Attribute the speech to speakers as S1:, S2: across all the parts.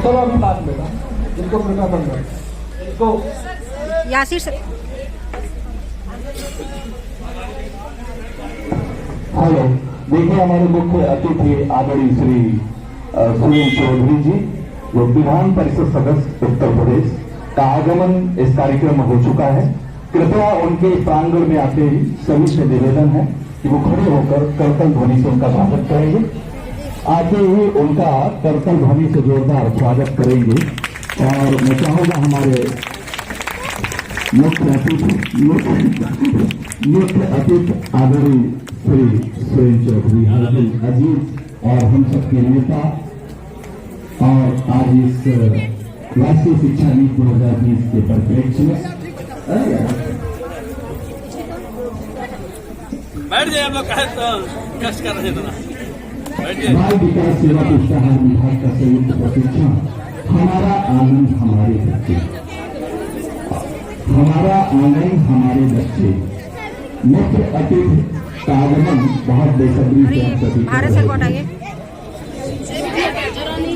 S1: चलो अभी बात बेटा, इनको बेटा बंद कर, इसको
S2: यासिर से
S3: हेलो, देखिए हमारे मुख्य अतिथि आदरणीय श्री सुनील चौधरी जी, जो विधान परिषद सदस्य उत्तर प्रदेश का आगमन इस कार्यक्रम में हो चुका है। कृपया उनके प्रांगण में आते ही सभी से निवेदन है कि वो खड़े होकर कर्तन ध्वनि से उनका स्वागत करेंगे। आते ही उनका कर्तन ध्वनि से जोरदार स्वागत करेंगे। और मैं चाहूंगा हमारे मुख्य अतिथि आदरणीय श्री सुनील चौधरी हार्दिक अजीज और हम सबके नेता, और आज इस राष्ट्रीय शिक्षा नीति 2020 के परिप्रेक्ष्य में
S4: बैठ जाइए। आप लोग कहे तो कष्ट कर रहे थे ना,
S3: बाल विकास सेवा पुष्टाहार विभाग का संयुक्त प्रशिक्षण हमारा आंगन हमारे बच्चे, हमारा आंगन हमारे बच्चे। मुख्य अतिथि का आगमन बहुत बेसब्री से आप सभी
S2: भारत से कोट आगे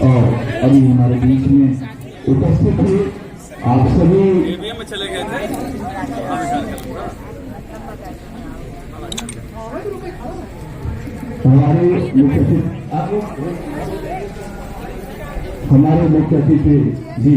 S3: और अभी हमारे बीच में उपस्थित हुए आप सभी
S4: ईवीएम में चले गए थे।
S3: हमारे मुख्य अतिथि जी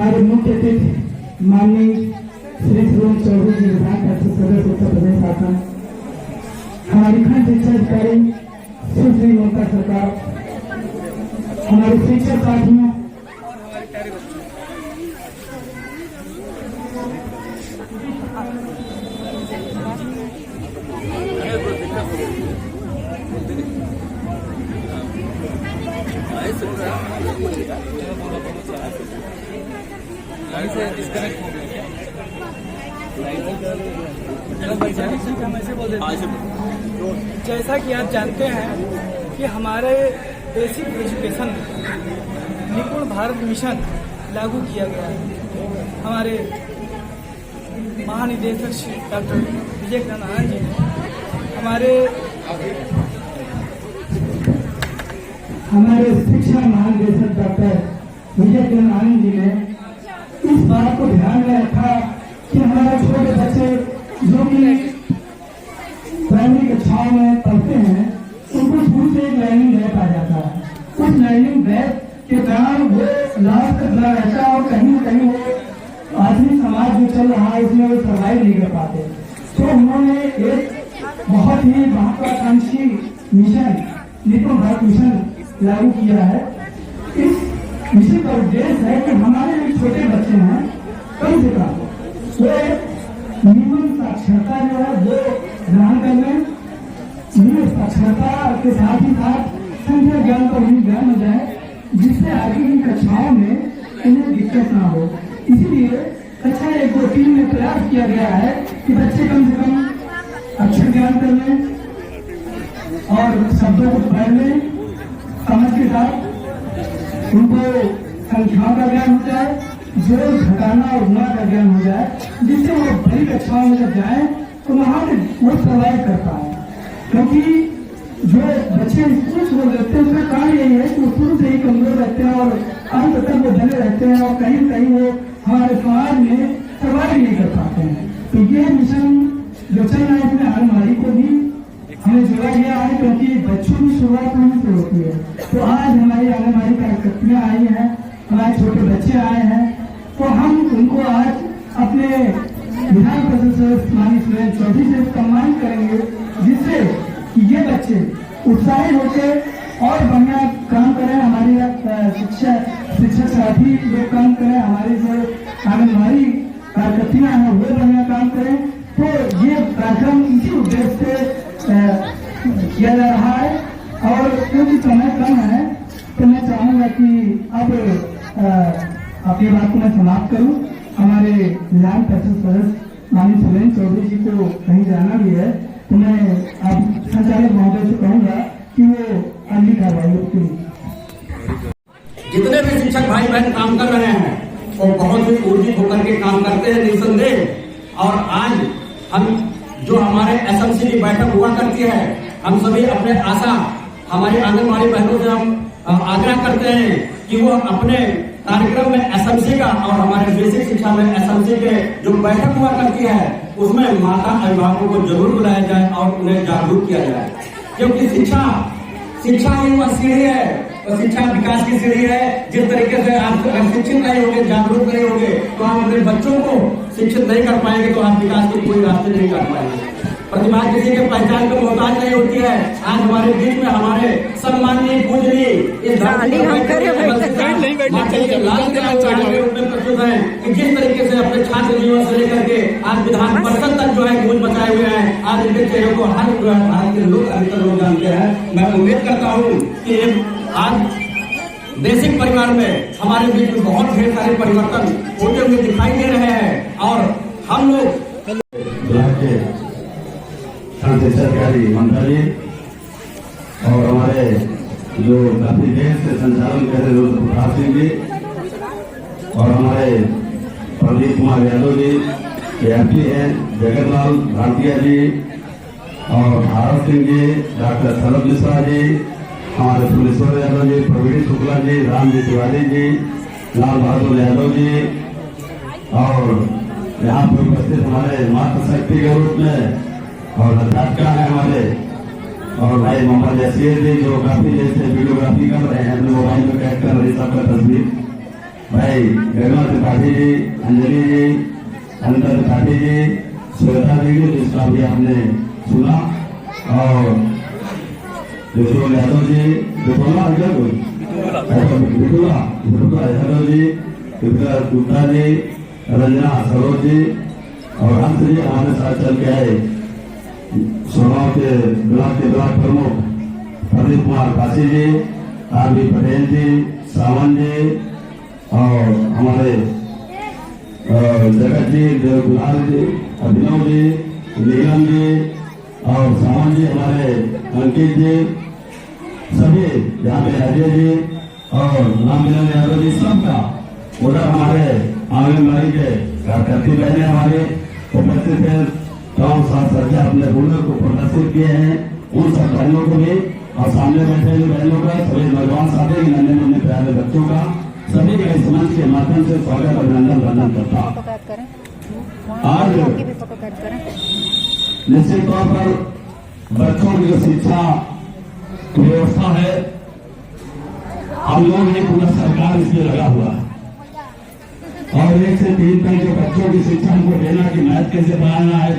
S5: हमारे मुख्य अतिथि माननीय श्री सुरेन चौधरी जी विधान परिषद सदस्य उत्तर प्रदेश शासन, हमारी खंड शिक्षा अधिकारी सुश्री ममता सरकार, हमारे शिक्षक साथियों,
S6: जैसा कि आप जानते हैं कि हमारे बेसिक एजुकेशन निपुण भारत मिशन लागू किया गया है। हमारे महानिदेशक श्री डॉक्टर विजय आनंद जी ने
S5: हमारे शिक्षा महानिदेशक डॉक्टर विजय आनंद जी ने इस बात को ध्यान में रखा कि हमारे छोटे बच्चे जो कि प्राइमरी कक्षाओं में पढ़ते हैं उनको स्कूल से एक लर्निंग गैप आ जाता है। उस लर्निंग गैप के कारण वो लास्ट तक बना रहता है और कहीं न कहीं वो आधुनिक समाज जो चल रहा है उसमें वो सर्वाइव नहीं कर पाते। तो उन्होंने एक बहुत ही महत्वाकांक्षी मिशन निपुण भारत मिशन लागू किया है। इस मिशन का उद्देश्य है कि हमारे जो छोटे बच्चे हैं कम से कम वो निम्न साक्षरता जो है वो ग्रहण करने, निम्न साक्षरता के साथ ही साथ संख्या ज्ञान का उन्हें ज्ञान हो जाए, जिससे आगे की कक्षाओं में इन्हें दिक्कत ना हो। इसीलिए कक्षा 1, 2, 3 में प्रयास किया गया है कि बच्चे कम से कम अक्षर ज्ञान कर लें और शब्दों को पढ़ लें, समझ के साथ उनको संख्याओं का ज्ञान हो जाए, जोड़ घटाना और गुणा का ज्ञान हो जाए, जिससे वो बड़ी कक्षाओं में जब जाए तो वहां वो सर्वाइव कर पाए। क्योंकि जो बच्चे स्कूल छोड़ देते हैं उसका कारण यही है कि वो शुरू से ही कमजोर रहते हैं और अंत तक वो बने रहते हैं और कहीं न कहीं वो हमारे समाज में सर्वाइव नहीं कर पाते हैं। तो ये मिशन जो चल रहा है इसमें आंगनबाड़ी को भी हमें जोड़ा गया है, क्योंकि बच्चों की शुरुआत वहीं से होती है। तो आज हमारी आंगनबाड़ी कार्यकर्तियां आई हैं, हमारे छोटे बच्चे आए हैं, तो हम उनको आज अपने विधान परिषद सदस्य माननीय सुरेन चौधरी से सम्मानित करेंगे, जिससे कि ये बच्चे उत्साहित होकर और बढ़िया काम करें। हमारे शिक्षक साथी लोग काम करें, हमारे जो आंगनबाड़ी कार्यकर्तियां हैं वो बढ़िया काम करें। तो ये कार्यक्रम इसी उद्देश्य से किया जा रहा है। और क्योंकि समय कम है तो मैं चाहूंगा कि अब अपनी बात को मैं समाप्त करूं। हमारे विधान परिषद सदस्य माननीय सुरेन चौधरी जी को कहीं जाना भी है, तो मैं आप संचालक महोदय से कहूंगा कि वो अगली कार्रवाई की।
S7: जितने भी शिक्षक भाई बहन काम कर रहे हैं वो बहुत ही ऊर्जित होकर के काम करते हैं निसंदेह। और आज हम जो हमारे एसएमसी की बैठक हुआ करती है, हम सभी अपने आशा हमारी आंगनबाड़ी बहनों से हम आग्रह करते हैं कि वो अपने कार्यक्रम में एसएमसी का और हमारे बेसिक शिक्षा में एसएमसी के जो बैठक हुआ करती है उसमें माता अभिभावकों को जरूर बुलाया जाए और उन्हें जागरूक किया जाए। क्योंकि शिक्षा ही वह सीढ़ी है, तो शिक्षा विकास की सीढ़ी है। जिस तरीके से आप अगर शिक्षित नहीं होंगे, जागरूक नहीं होंगे, तो आप अपने बच्चों को शिक्षित नहीं कर पाएंगे, तो आप विकास के कोई रास्ते नहीं कर पाएंगे। प्रतिभा किसी के पहचान को मोहताज नहीं होती है। आज हमारे बीच में हमारे सम्माननीय पूजनीय इस धरती प्रस्तुत है कि जिस तरीके से अपने छात्र जीवन से लेकर के आज विधान परिषद तक जो है गूंज बचाए हुए हैं। आज इनके चेहरे को हर भारत के लोग अधिकतर लोग जानते हैं। मैं उम्मीद करता हूँ कि आज बेसिक परिवार में हमारे बीच में बहुत ढेर सारे परिवर्तन होते हुए दिखाई दे रहे हैं। और हम लोग
S3: अधिकारी मंत्री और हमारे जो काफी देर से संचालन कर रहे प्रताप सिंह जी और हमारे प्रदीप कुमार यादव जी एमपी हैं, जगतलाल भाटिया जी और भारत सिंह जी, डॉक्टर शरद मिश्रा जी, हमारे फुलेश्वर यादव जी, प्रवीण शुक्ला जी, राम जी तिवारी जी, लाल बहादुर यादव जी और यहाँ पर उपस्थित हमारे मातृशक्ति के रूप में और अध्यापका है हमारे और भाई मोहम्मद यसीर जी जो काफी जैसे वीडियोग्राफी कर रहे हैं, अपने मोबाइल में कैद कर रहे हैं सबका तस्वीर।
S5: भाई गगन त्रिपाठी जी, अंजलि जी, अनंत त्रिपाठी जी, श्वेता देवी, जिसका भी आपने सुना, और विपुल यादव जी, विपुला यादव जी, विपुला गुप्ता जी, रंजना सरोज जी, और अंत जी हमारे साथ चल के आए सोनाव के ब्लॉक प्रमुख प्रदीप कुमार काशी जी, आरबी पटेल जी, सावन जी, और हमारे जगत जी, देवकुमार जी, अभिनव जी, नीलम जी, और सावन जी, हमारे अंकित जी, सभी यहाँ पे अजय जी और रामविलास यादव जी, सबका उधर हमारे आंगनबाड़ी के कार्यकर्ती बहने हमारे उपस्थित है, गाँव साथ सज्जा अपने हुनर को प्रदर्शित किए हैं, उन सब बहनों को भी, और सामने बैठे हुए बहनों का, सभी नौजवान साथी, नन्हे मुन्ने प्यारे बच्चों का, सभी का इस मंच के माध्यम से स्वागत अभिनंदन वंदन करता हूँ। आज निश्चित तौर पर बच्चों की जो शिक्षा की व्यवस्था है, हम लोग ये पूरा सरकार इसमें लगा हुआ है, और 1 से 3 तक जो बच्चों की शिक्षा हमको देना कि मैथ कैसे पढ़ाना है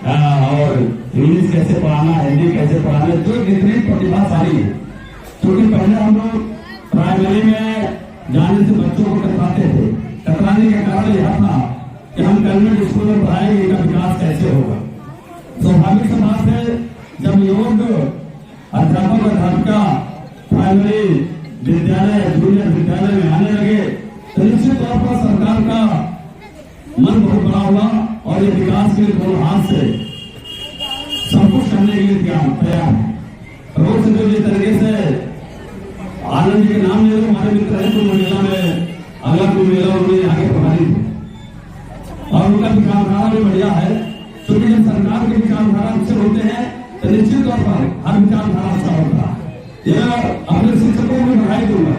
S5: और इंग्लिश कैसे पढ़ाना, हिंदी कैसे पढ़ाना, जो जितनी प्रतिभाशाली है। क्योंकि पहले हम लोग प्राइमरी में जाने से बच्चों को कतराते थे, कतराने का कारण यह था कि हम कन्वेंट स्कूल में पढ़ाएंगे, इनका विकास कैसे होगा। स्वाभाविक सी बात है, जब योग अध्यापक अध्यापिका प्राइमरी विद्यालय, जूनियर विद्यालय में आने लगे, तो निश्चित तौर पर सरकार का मन बहुत बड़ा हुआ, और ये विकास के दोनों हाथ से सब कुछ करने के लिए तैयार है। रोज से जो जिस तरीके से आनंद जी के नाम ले लो, हमारे मित्र हैं, कुंभ मेला में अगर कुंभ मेला उन्होंने आगे प्रभावित है, और उनका विचारधारा भी बढ़िया है। क्योंकि जब सरकार के विचारधारा अच्छे होते हैं तो निश्चित तौर पर हर विचारधारा अच्छा होता है। यह अपने शिक्षकों में बढ़ाई दूंगा,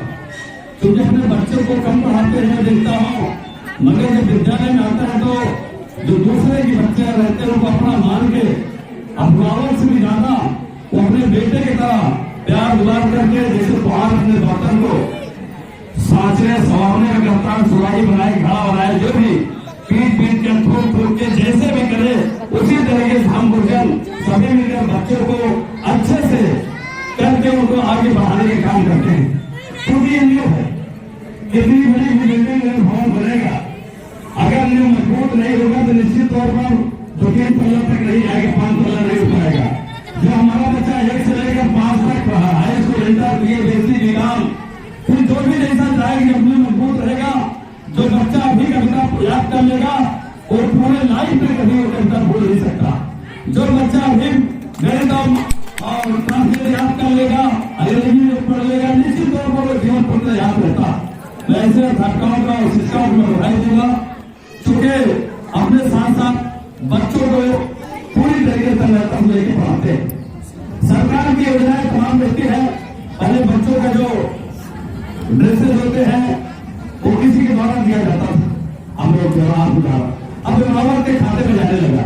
S5: क्योंकि अपने बच्चों को कम पढ़ाते हैं देखता हूँ, मगर जब विद्यालय में आता है तो जो दूसरे के बच्चे रहते हैं उनको अपना मान के अभिभावक से भी ज्यादा वो अपने बेटे की तरह प्यार दुलार करके, जैसे कुहार अपने बर्तन को सांचने संवारने का करता है, सुराही बनाए, घड़ा बनाए, जो भी पीट के ठोक के जैसे भी करे, उसी तरीके से हम भोजन सभी मिलकर बच्चों को अच्छे से करके उनको आगे बढ़ाने के काम करते हैं। क्योंकि ये नियम है, कितनी बड़ी बिल्डिंग में भवन बनेगा, अगर नियम मजबूत नहीं होगा तो निश्चित तौर पर 2-3 तल्ला तक नहीं जाएगा, 5 तल्ला नहीं हो पाएगा। जो हमारा बच्चा 1 से लेकर 5 तक पढ़ा, high school, inter, BA, BSc, BCom, फिर जो भी जैसा जाएगी अपने मजबूत रहेगा। जो बच्चा अभी कविता याद कर लेगा वो पूरे लाइफ में कभी वो कविता भूल नहीं सकता। जो बच्चा अभी गणित और याद कर लेगा, अंग्रेजी में पढ़ लेगा, निश्चित तौर पर वो जीवन पत्र याद रहता। मैं ऐसे अध्यापकों का और शिक्षकों को बधाई दूंगा, चूंकि अपने साथ साथ बच्चों को पूरी तरीके से नेतृत्व लेके पढ़ाते हैं। सरकार की योजनाएं तमाम देती है। पहले बच्चों का जो ड्रेसेज होते हैं वो किसी के द्वारा दिया जाता था, हम लोग व्यवहार द्वारा, अब अभिभावक के खाते में जाने लगा।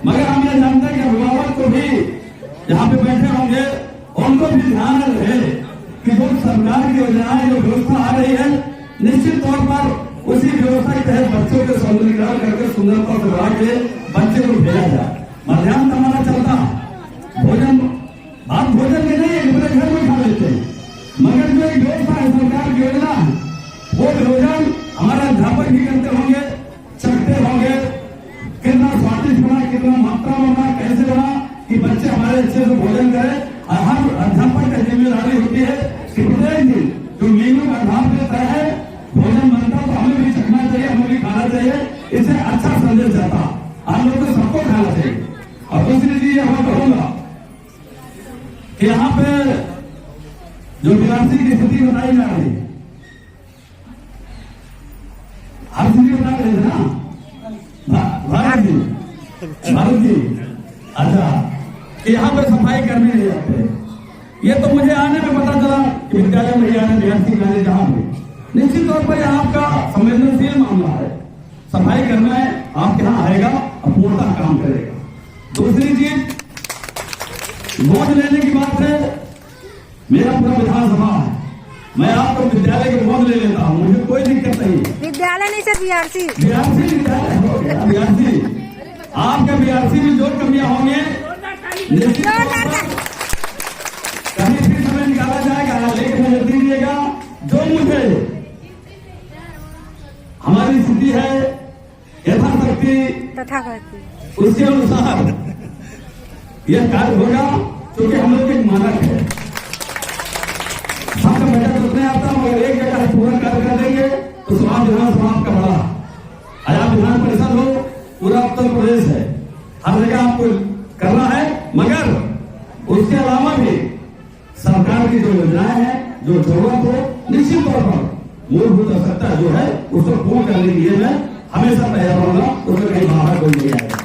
S5: मगर हम ये जानते हैं कि अभिभावक को भी यहाँ पे बैठे होंगे, उनको भी ध्यान रहे कि जो सरकार की योजनाएं, जो व्यवस्था आ रही है, निश्चित तौर पर उसी व्यवस्था के तहत बच्चों के सौंदर्यीकरण करके सुंदरता से बढ़ा के बच्चे को भेजा जाए। मध्याह्न हमारा चलता भोजन, आप भोजन के नहीं अपने घर में खा लेते हैं, मगर जो एक व्यवस्था है सरकार की योजना है, वो भोजन हमारा अध्यापक भी करते होंगे, चखते होंगे, कितना स्वादिष्ट बना, कितना मात्रा में बना, कैसे बना कि बच्चे हमारे अच्छे से भोजन करें। हर अध्यापक की जिम्मेदारी होती है कि प्रत्येक दिन जो मेनू का आधार देता है भोजन बनता, तो हमें भी चखना चाहिए, हमें भी खाना चाहिए, इससे अच्छा संदेश जाता। हम लोग को सबको खाना चाहिए। और दूसरी चीज मैं कहूंगा कि यहाँ पे जो बीआरसी की स्थिति बताई जा रही है, हर स्थिति बता रहे थे ना भारत जी, अच्छा कि यहाँ पे सफाई कर्मी नहीं आते। ये तो मुझे आने में पता चला कि विद्यालय में आने बीआरसी जाने जहां भी, निश्चित तौर पर यह आपका संवेदनशील मामला है। सफाई करना है, आपके यहाँ आएगा और पूर्णतः काम करेगा। दूसरी चीज बोझ लेने की बात है, मेरा पूरा विधानसभा है, मैं आपको विद्यालय के बोझ ले लेता हूं, मुझे कोई दिक्कत नहीं है।
S2: नहीं सर, बीआरसी।
S7: बीआरसी हो गया, बीआरसी आपके बीआरसी में जो कमियां होंगे निश्चित तौर पर कभी फिर समय निकाला जाएगा, लेकिन मुझे दीजिएगा जो मुझे हमारी स्थिति है यथाशक्ति
S2: तथाकथित
S7: उसके अनुसार यह कार्य होगा, क्योंकि हम लोग एक मानक है। सबका बजट उतने आता है, मगर एक जगह पूरा कार्य कर देंगे तो समाज विधानसभा आपका बड़ा आया विधान परिषद हो, पूरा उत्तर प्रदेश है, हर जगह आपको करना है। मगर उसके अलावा भी सरकार की जो योजनाएं हैं, जो जरूरत हो, निश्चित तौर पर मूलभूत आवश्यकता जो है उसको पूर्ण करने के लिए मैं हमेशा तैयार रहूंगा, उसमें कहीं बाहर कोई नहीं आएगा।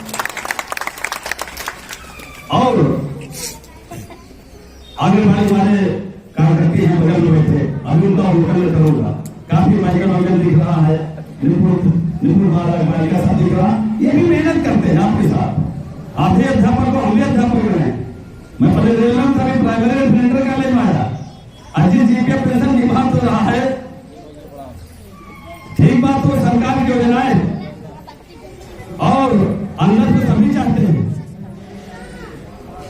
S7: और आंगनबाड़ी वाले कार्यकर्ती हैं बगल में बैठे, अभी उनका अवलोकन में करूंगा। काफी बालिका वगन दिख रहा है, निपुण बालिका साथ दिख रहा, ये भी मेहनत करते हैं आपके साथ। आप ही अध्यापक को, हम भी अध्यापक हैं। मैं पहले रेलवे में प्राइमरी रेफरेंडर कॉलेज में आया, अजीत जी के पेंशन निभा तो रहा है, ठीक बात तो सरकार की योजनाएं और अंदर तो सभी चाहते हैं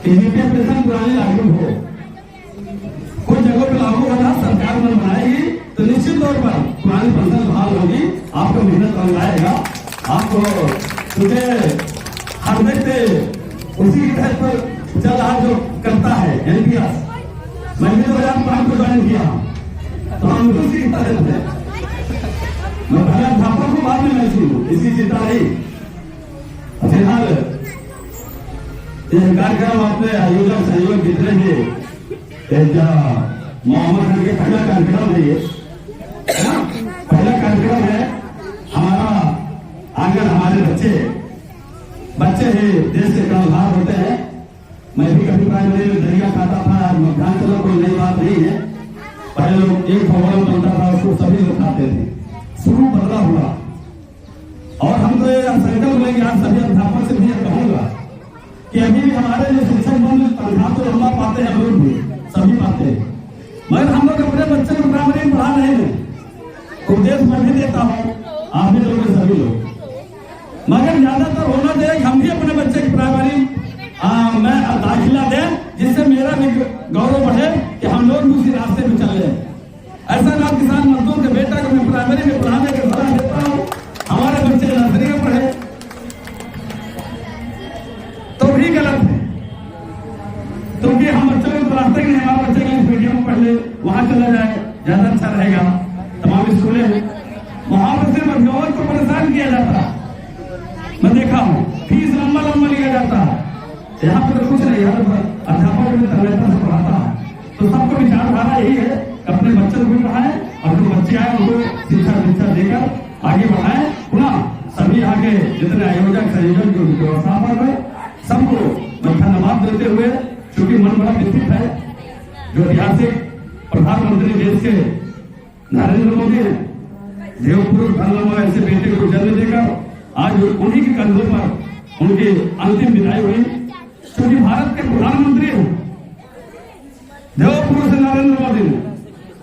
S7: कि जीपीएफ पेंशन पुरानी लागू हो, कुछ जगहों पर लागू होना सरकार में बनाएगी तो निश्चित तौर पर पुरानी पेंशन बहाल होगी, आपको मेहनत लगाएगा, आपको क्योंकि हर व्यक्ति उसी के तहत पर चल रहा जो करता है एनपीएस। मैंने 2005 को ज्वाइन किया तो हम उसी के तहत है, मैं पहले अध्यापक को बाद में मैं शुरू इसी चिंता रही। फिलहाल यह कार्यक्रम अपने आयोजक सहयोग जितने भी मोहम्मद खान के पहला कार्यक्रम है, ये पहला कार्यक्रम है हमारा आंगन। हमारे बच्चे ही देश के कर्णधार होते हैं। मैं भी कभी प्राइमरी में दरिया खाता था, मध्यान्ह चलो कोई नई बात नहीं है, पहले लोग एक भगवान बनता था उसको सभी लोग खाते थे, शुरू बदला हुआ। और हम तो ये संकल्प लेंगे आज सभी अध्यापक से भी कहूंगा कि अभी भी हमारे जो शिक्षक बंधु तनख्वाह तो लंबा पाते हैं, हम लोग भी सभी पाते हैं, मगर हम लोग अपने बच्चे को प्राइमरी में पढ़ा रहे हैं। उपदेश मैं भी देता हूँ, आप भी लोग सभी लोग, मगर ज्यादातर होना चाहिए हम भी अपने बच्चे की प्राइमरी में दाखिला दें, जिससे मेरा भी गौरव बढ़े कि हम लोग उसी रास्ते में चल रहे हैं। ऐसा ना किसान मजदूर के बेटा को मैं प्राइमरी में पढ़ाने की सलाह देता हूँ, हमारे बच्चे नर्सरी में पढ़े तो भी गलत है, क्योंकि हम बच्चों को पढ़ाते ही नहीं, हमारे बच्चे इंग्लिश मीडियम में पढ़ ले, वहां चला जाए ज्यादा अच्छा रहेगा। तमाम स्कूलें हैं, वहां पर सिर्फ अभिभावक को परेशान किया जाता, मैं देखा हूँ, फीस लंबा लिया जाता है। यहाँ पर तो कुछ नहीं, यहाँ पर अध्यापक में तन्मयता से पढ़ाता है, तो सबको विचारधारा यही है कि अपने बच्चों को भी पढ़ाएं और जो बच्चे आए उनको शिक्षा देकर आगे बढ़ाएं। पुनः सभी आगे जितने आयोजक संयोजक जो व्यवस्थापक है सबको मैं धन्यवाद देते हुए, क्योंकि मन बड़ा विस्तृत है, जो ऐतिहासिक प्रधानमंत्री देश के नरेंद्र मोदी है, देवपुरुष धर्म ऐसे बेटे को जन्म देकर आज उन्हीं के कंधों पर उनकी अंतिम विदाई हुई, क्योंकि भारत के प्रधानमंत्री हैं देवपुरुष नरेंद्र मोदी ने।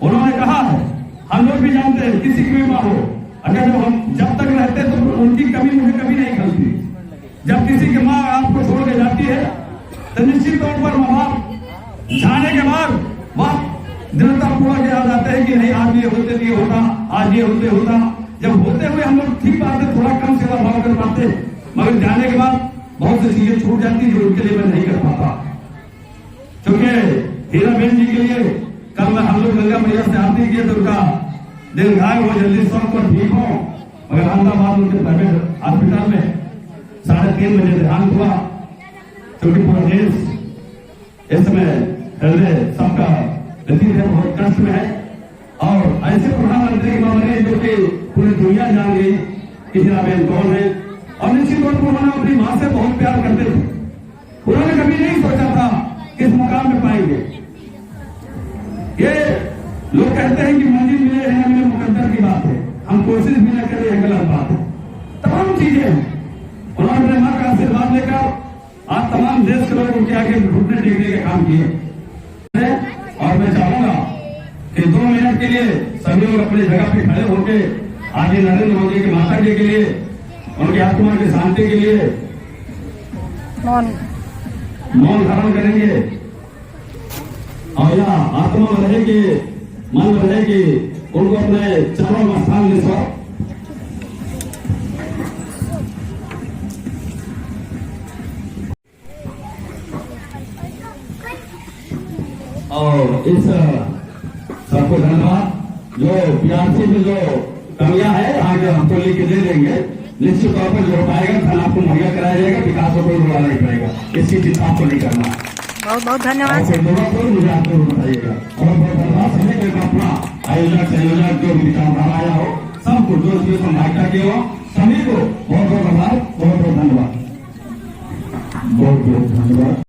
S7: उन्होंने कहा है, हम लोग भी जानते हैं किसी की भी माँ हो, अगर हम जब तक रहते तो उनकी कमी मुझे कभी नहीं खलती। जब किसी की माँ आपको छोड़ के जाती है तो निश्चित तौर पर माँ बाप जाने के बाद वह दृढ़ता पूरा याद आते हैं कि नहीं आज ये होते नहीं होता, आज ये होता। जब होते हुए हम लोग ठीक बात है थोड़ा कम सेवा भाव कर पाते, मगर जाने के बाद बहुत सी चीजें छूट जाती जो उनके लिए मैं नहीं कर पाता। क्योंकि हीरा बहन जी के लिए कल मैं हम लोग गंगा मैया से आरती किए तो उनका दीर्घायु हो, जल्दी स्वस्थ और ठीक हो, मगर अहमदाबाद उनके प्राइवेट हॉस्पिटल में 3:30 बजे देहांत हुआ। क्योंकि पूरा देश इस समय हृदय सबका व्यतीत है, बहुत कष्ट में है। और ऐसे प्रधानमंत्री की बात है जो कि पूरी दुनिया जान गई कि हीरा बहन कौन है। और निश्चित तौर पर उन्होंने अपनी मां से बहुत प्यार करते थे, उन्होंने कभी नहीं सोचा था किस मुकाम में पाएंगे। ये लोग कहते हैं कि मंजिल मिले है न मिले मुकद्दर की बात है, हम कोशिश भी न करें यह गलत बात है। तमाम चीजें हैं, उन्होंने अपने मां का आशीर्वाद लेकर आज तमाम देश के लोगों के आगे घुटने टेकने के काम किए। और मैं चाहूंगा कि 2 मिनट के लिए सभी लोग अपनी जगह पे खड़े होकर
S8: आज नरेंद्र मोदी की माता जी के लिए, उनकी आत्मा की शांति के लिए मौन धारण करेंगे और यह आत्मा में रहेगी, मन में रहेगी, उनको अपने चरणों में स्थान दे सो। और इस सबको धन्यवाद। जो पीआरसी में जो कमियां है आगे हमको लिख के दे देंगे, निश्चित तौर पर जो पाएगा धन आपको मुहैया कराया जाएगा, विकास को कोई रुला नहीं पड़ेगा, इसकी चिंता आपको नहीं करना।
S2: बहुत बहुत धन्यवाद।
S8: जरूरत हो मुझे आप जरूर बताइएगा। और बहुत धन्यवाद सभी को, अपना आयोजक संयोजक जो भी विचारधारा आया हो, सबको जो इसमें सहायता किए हो, सभी को बहुत बहुत आभार, बहुत बहुत धन्यवाद, बहुत बहुत धन्यवाद।